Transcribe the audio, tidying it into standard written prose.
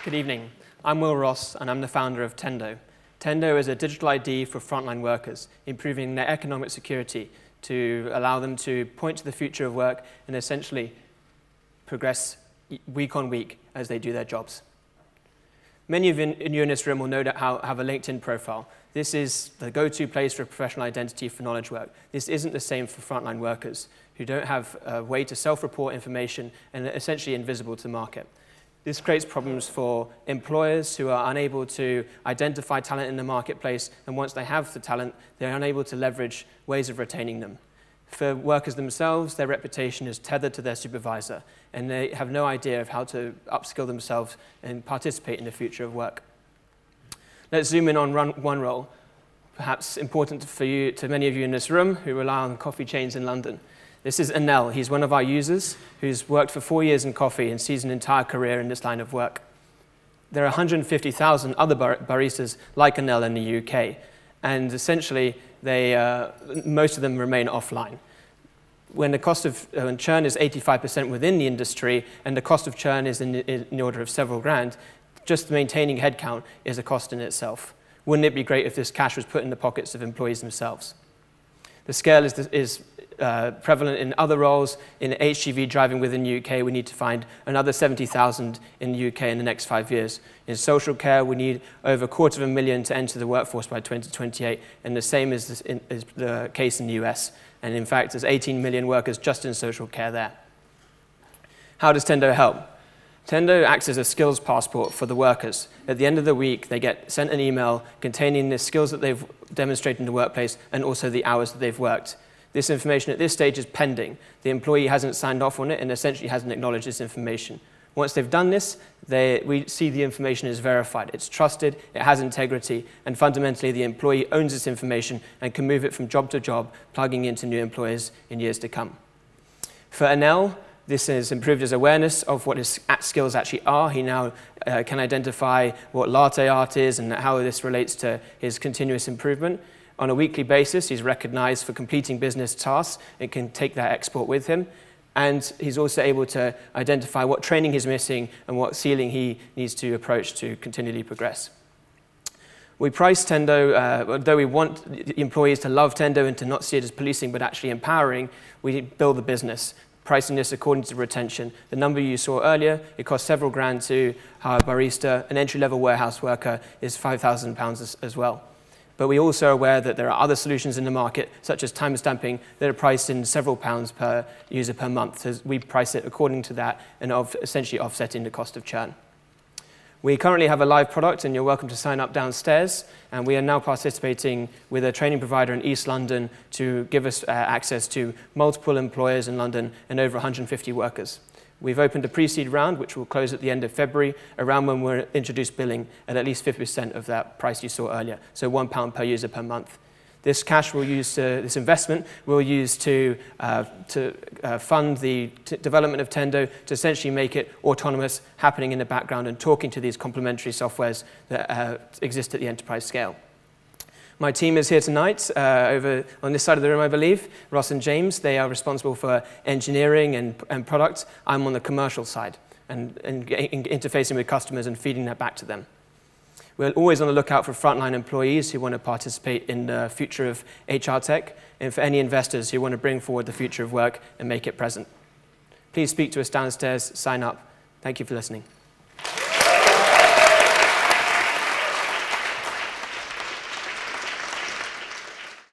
Good evening. I'm Will Ross, and I'm the founder of Tendo. Tendo is a digital ID for frontline workers, improving their economic security to allow them to point to the future of work and essentially progress week on week as they do their jobs. Many of you in this room will no doubt have a LinkedIn profile. This is the go-to place for professional identity for knowledge work. This isn't the same for frontline workers who don't have a way to self-report information and are essentially invisible to market. This creates problems for employers who are unable to identify talent in the marketplace, and once they have the talent, they're unable to leverage ways of retaining them. For workers themselves, their reputation is tethered to their supervisor, and they have no idea of how to upskill themselves and participate in the future of work. Let's zoom in on one role, perhaps important to many of you in this room who rely on coffee chains in London. This is Anel. He's one of our users who's worked for 4 years in coffee and sees an entire career in this line of work. There are 150,000 other baristas like Anel in the UK, and essentially most of them remain offline. When the cost of churn is 85% within the industry and the cost of churn is in the order of several grand, just maintaining headcount is a cost in itself. Wouldn't it be great if this cash was put in the pockets of employees themselves? The scale is prevalent in other roles. In HGV driving within the UK, we need to find another 70,000 in the UK in the next 5 years. In social care, we need over 250,000 to enter the workforce by 2028, and the same is the case in the US. And in fact, there's 18 million workers just in social care there. How does Tendo help? Tendo acts as a skills passport for the workers. At the end of the week, they get sent an email containing the skills that they've demonstrated in the workplace and also the hours that they've worked. This information at this stage is pending. The employee hasn't signed off on it and essentially hasn't acknowledged this information. Once they've done this, we see the information is verified. It's trusted, it has integrity, and fundamentally the employee owns this information and can move it from job to job, plugging into new employers in years to come. For Anel, this has improved his awareness of what his skills actually are. He now can identify what latte art is and how this relates to his continuous improvement. On a weekly basis, he's recognized for completing business tasks and can take that export with him. And he's also able to identify what training he's missing and what ceiling he needs to approach to continually progress. We price Tendo, although we want employees to love Tendo and to not see it as policing but actually empowering, we build the business, pricing this according to retention. The number you saw earlier, it costs several grand to hire a barista. An entry-level warehouse worker is £5,000 as well. But we're also aware that there are other solutions in the market, such as timestamping, that are priced in several pounds per user per month. So we price it according to that and essentially offsetting the cost of churn. We currently have a live product, and you're welcome to sign up downstairs. And we are now participating with a training provider in East London to give us access to multiple employers in London and over 150 workers. We've opened a pre-seed round, which will close at the end of February, around when we'll introduce billing at least 50% of that price you saw earlier, so £1 per user per month. This cash this investment we'll use to fund the development of Tendo, to essentially make it autonomous, happening in the background and talking to these complementary softwares that exist at the enterprise scale. My team is here tonight, over on this side of the room, I believe. Ross and James, they are responsible for engineering and product. I'm on the commercial side and interfacing with customers and feeding that back to them. We're always on the lookout for frontline employees who want to participate in the future of HR tech, and for any investors who want to bring forward the future of work and make it present. Please speak to us downstairs, sign up. Thank you for listening.